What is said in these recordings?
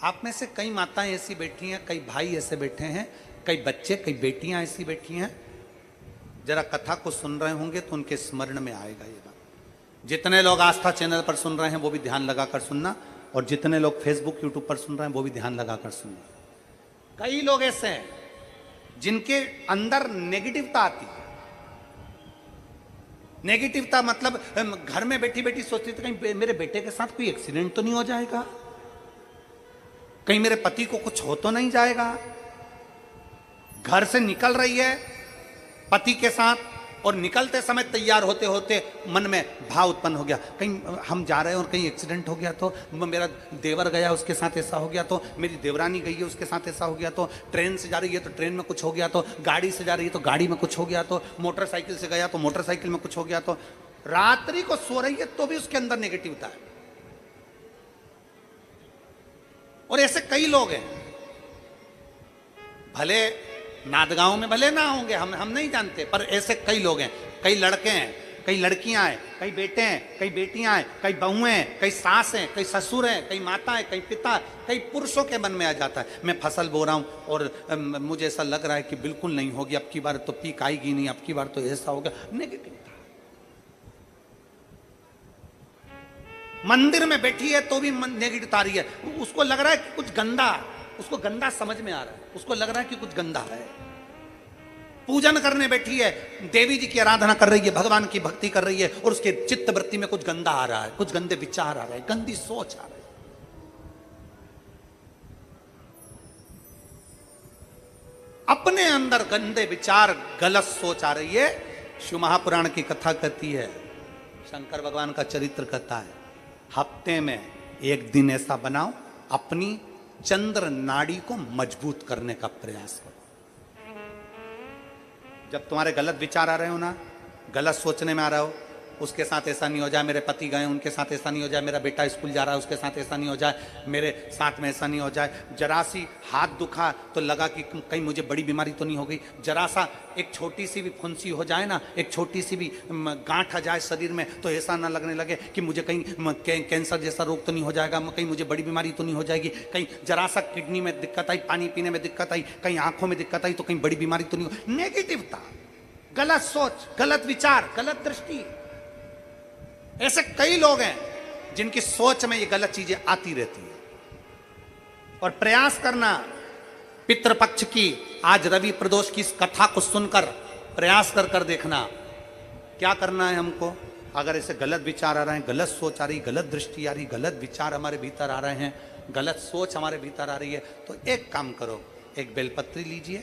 आप में से कई माताएं ऐसी बैठी हैं, कई भाई ऐसे बैठे हैं, कई बच्चे, कई बेटियां ऐसी बैठी हैं, जरा कथा को सुन रहे होंगे तो उनके स्मरण में आएगा ये बात। जितने लोग आस्था चैनल पर सुन रहे हैं वो भी ध्यान लगाकर सुनना, और जितने लोग फेसबुक यूट्यूब पर सुन रहे हैं वो भी ध्यान लगाकर सुनना। कई लोग ऐसे हैं जिनके अंदर नेगेटिवता आती है। नेगेटिवता मतलब घर में बैठी बैठी सोचती थी कहीं मेरे बेटे के साथ कोई एक्सीडेंट तो नहीं हो जाएगा, कहीं मेरे पति को कुछ हो तो नहीं जाएगा। घर से निकल रही है पति के साथ, और निकलते समय तैयार होते होते मन में भाव उत्पन्न हो गया, कहीं हम जा रहे हैं और कहीं एक्सीडेंट हो गया तो, मेरा देवर गया उसके साथ ऐसा हो गया तो, मेरी देवरानी गई है उसके साथ ऐसा हो गया तो, ट्रेन से जा रही है तो ट्रेन में कुछ हो गया तो, गाड़ी से जा रही है तो गाड़ी में कुछ हो गया तो, मोटरसाइकिल से गया तो मोटरसाइकिल में कुछ हो गया तो। रात्रि को सो रही है तो भी उसके अंदर नेगेटिविटी है। और ऐसे कई लोग हैं, भले नादगांव में भले ना होंगे, हम नहीं जानते, पर ऐसे कई लोग हैं। कई लड़के हैं, कई लड़कियां हैं, कई बेटे हैं, कई बेटियां हैं, कई बहुएं हैं, कई सास हैं, कई ससुर हैं, कई माता हैं, कई पिता, कई पुरुषों के मन में आ जाता है मैं फसल बो रहा हूं और मुझे ऐसा लग रहा है कि बिल्कुल नहीं होगी, अब की बार तो पीक आएगी नहीं, अब की बार तो ऐसा होगा। नेगेटिव मंदिर में बैठी है तो भी नेगेटिव आ रही है, उसको लग रहा है कि कुछ गंदा, उसको गंदा समझ में आ रहा है, उसको लग रहा है कि कुछ गंदा है। पूजन करने बैठी है, देवी जी की आराधना कर रही है, भगवान की भक्ति कर रही है, और उसके चित्त वृत्ति में कुछ गंदा आ रहा है, कुछ गंदे विचार आ रहे हैं, गंदी सोच आ रही है। अपने अंदर गंदे विचार, गलत सोच आ रही है। शिव महापुराण की कथा कहती है, शंकर भगवान का चरित्र कहता है, हफ्ते में एक दिन ऐसा बनाओ अपनी चंद्र नाड़ी को मजबूत करने का प्रयास करो। जब तुम्हारे गलत विचार आ रहे हो ना, गलत सोचने में आ रहा हो, उसके साथ ऐसा नहीं हो जाए, मेरे पति गए उनके साथ ऐसा नहीं हो जाए, मेरा बेटा स्कूल जा रहा है उसके साथ ऐसा नहीं हो जाए, मेरे साथ में ऐसा नहीं हो जाए, जरा सी हाथ दुखा तो लगा कि कहीं मुझे बड़ी बीमारी तो नहीं हो गई, जरा सा एक छोटी सी भी फुंसी हो जाए ना, एक छोटी सी भी गांठ आ जाए शरीर में तो ऐसा ना लगने लगे कि मुझे कहीं कैंसर जैसा रोग तो नहीं हो जाएगा, कहीं मुझे बड़ी बीमारी तो नहीं हो जाएगी, कहीं जरा सा किडनी में दिक्कत आई, पानी पीने में दिक्कत आई, कहीं आंखों में दिक्कत आई तो कहीं बड़ी बीमारी तो नहीं हो। नेगेटिवता, गलत सोच, गलत विचार, गलत दृष्टि। ऐसे कई लोग हैं जिनकी सोच में ये गलत चीजें आती रहती है। और प्रयास करना पितृपक्ष की, आज रवि प्रदोष की इस कथा को सुनकर प्रयास कर देखना क्या करना है हमको। अगर ऐसे गलत विचार आ रहे हैं, गलत सोच आ रही, गलत दृष्टि आ रही, गलत विचार हमारे भीतर आ रहे हैं, गलत सोच हमारे भीतर आ रही है, तो एक काम करो, एक बेलपत्री लीजिए,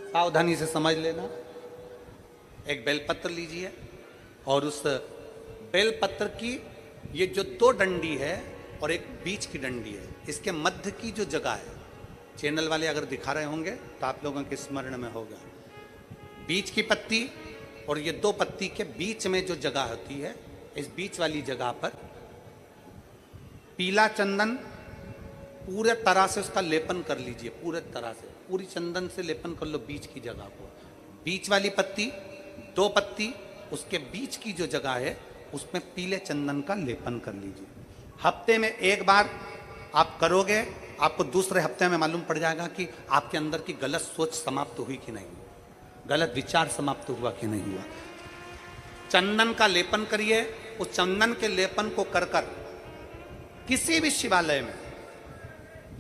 सावधानी से समझ लेना, एक बेलपत्र लीजिए, और उस बेलपत्र की ये जो दो डंडी है और एक बीच की डंडी है, इसके मध्य की जो जगह है, चैनल वाले अगर दिखा रहे होंगे तो आप लोगों के स्मरण में होगा, बीच की पत्ती और ये दो पत्ती के बीच में जो जगह होती है, इस बीच वाली जगह पर पीला चंदन पूरे तरह से उसका लेपन कर लीजिए, पूरे तरह से पूरी चंदन से लेपन कर लो बीच की जगह को। बीच वाली पत्ती, दो पत्ती, उसके बीच की जो जगह है उसमें पीले चंदन का लेपन कर लीजिए। हफ्ते में एक बार आप करोगे, आपको दूसरे हफ्ते में मालूम पड़ जाएगा कि आपके अंदर की गलत सोच समाप्त हुई कि नहीं, गलत विचार समाप्त हुआ कि नहीं हुआ। चंदन का लेपन करिए, उस चंदन के लेपन को कर कर किसी भी शिवालय में,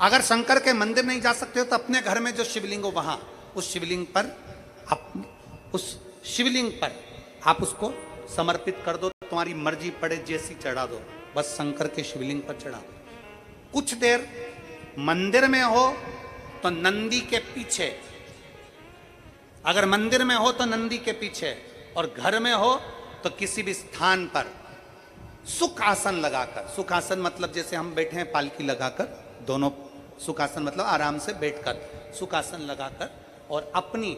अगर शंकर के मंदिर नहीं जा सकते हो तो अपने घर में जो शिवलिंग हो वहां, उस शिवलिंग पर आप उसको समर्पित कर दो, तुम्हारी मर्जी पड़े जैसी चढ़ा दो, बस शंकर के शिवलिंग पर चढ़ा दो। कुछ देर मंदिर में हो तो नंदी के पीछे, अगर मंदिर में हो तो नंदी के पीछे, और घर में हो तो किसी भी स्थान पर सुख आसन लगाकर, सुख आसन मतलब जैसे हम बैठे हैं पालकी लगाकर, दोनों सुख आसन मतलब आराम से बैठकर सुख आसन लगाकर, और अपनी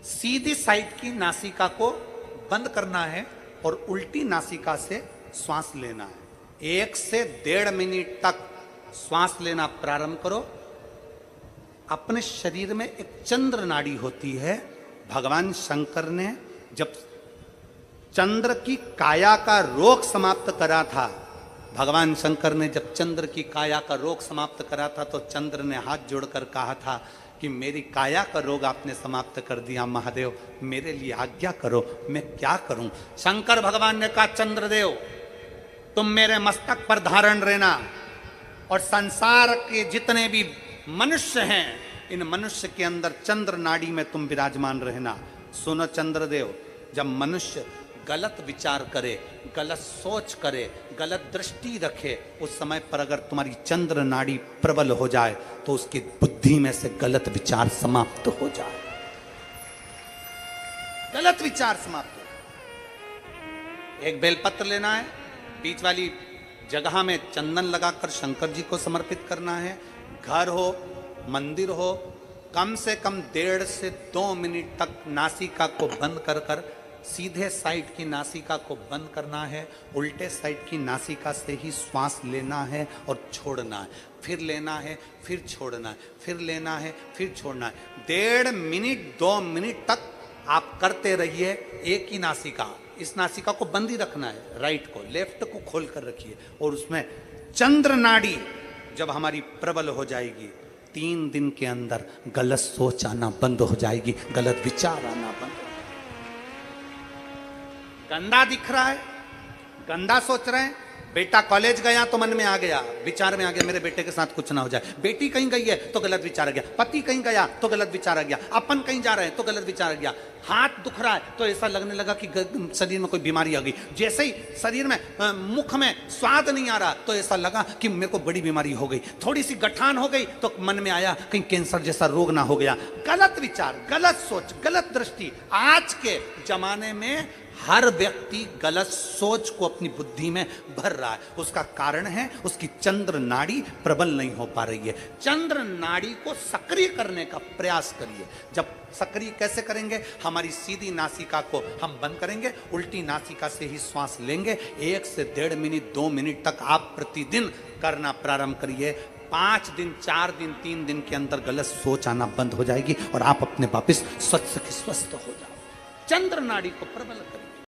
सीधी साइड की नासिका को बंद करना है और उल्टी नासिका से श्वास लेना है। 1 से 1.5 मिनट तक श्वास लेना प्रारंभ करो। अपने शरीर में एक चंद्र नाड़ी होती है, भगवान शंकर ने जब चंद्र की काया का रोग समाप्त करा था भगवान शंकर ने जब चंद्र की काया का रोग समाप्त करा था तो चंद्र ने हाथ जोड़कर कहा था कि मेरी काया का रोग आपने समाप्त कर दिया महादेव, मेरे लिए आज्ञा करो, मैं क्या करूं। शंकर भगवान ने कहा चंद्रदेव तुम मेरे मस्तक पर धारण रहना और संसार के जितने भी मनुष्य हैं इन मनुष्य के अंदर चंद्र नाड़ी में तुम विराजमान रहना। सुनो चंद्रदेव, जब मनुष्य गलत विचार करे, गलत सोच करे, गलत दृष्टि रखे, उस समय पर अगर तुम्हारी चंद्र नाड़ी प्रबल हो जाए तो उसकी बुद्धि में से गलत विचार समाप्त हो जाए, गलत विचार समाप्त हो। एक बेलपत्र लेना है, बीच वाली जगह में चंदन लगाकर शंकर जी को समर्पित करना है। घर हो, मंदिर हो, कम से कम 1.5 से 2 मिनट तक नासिका को बंद कर कर सीधे साइड की नासिका को बंद करना है, उल्टे साइड की नासिका से ही श्वास लेना है और छोड़ना है, फिर लेना है, फिर छोड़ना है, फिर लेना है, फिर छोड़ना है। 1.5 मिनट 2 मिनट तक आप करते रहिए एक ही नासिका। इस नासिका को बंद ही रखना है, राइट को, लेफ्ट को खोल कर रखिए और उसमें चंद्र नाड़ी जब हमारी प्रबल हो जाएगी 3 दिन के अंदर गलत सोच आना बंद हो जाएगी, गलत विचार आना बंद हो जाएगी। गंदा दिख रहा है, गंदा सोच रहे हैं, बेटा कॉलेज गया तो मन में आ गया, विचार में आ गया मेरे बेटे के साथ कुछ ना हो जाए, बेटी कहीं गई है तो गलत विचार आ गया, पति कहीं गया तो गलत विचार आ गया, अपन कहीं जा रहे हैं तो गलत विचार आ गया, हाथ दुख रहा है तो ऐसा लगने लगा कि शरीर में कोई बीमारी आ गई, जैसे ही शरीर में मुख में स्वाद नहीं आ रहा तो ऐसा लगा कि मेरे को बड़ी बीमारी हो गई, थोड़ी सी गठान हो गई तो मन में आया कहीं कैंसर जैसा रोग ना हो गया। गलत विचार, गलत सोच, गलत दृष्टि। आज के जमाने में हर व्यक्ति गलत सोच को अपनी बुद्धि में भर रहा है, उसका कारण है उसकी चंद्र नाड़ी प्रबल नहीं हो पा रही है। चंद्र नाड़ी को सक्रिय करने का प्रयास करिए। जब सक्रिय कैसे करेंगे? हमारी सीधी नासिका को हम बंद करेंगे, उल्टी नासिका से ही श्वास लेंगे। 1 से 1.5 मिनट 2 मिनट तक आप प्रतिदिन करना प्रारंभ करिए। 5 दिन 4 दिन 3 दिन के अंदर गलत सोच आना बंद हो जाएगी और आप अपने वापस स्वस्थ हो जाओ। चंद्र नाड़ी को प्रबल करिए।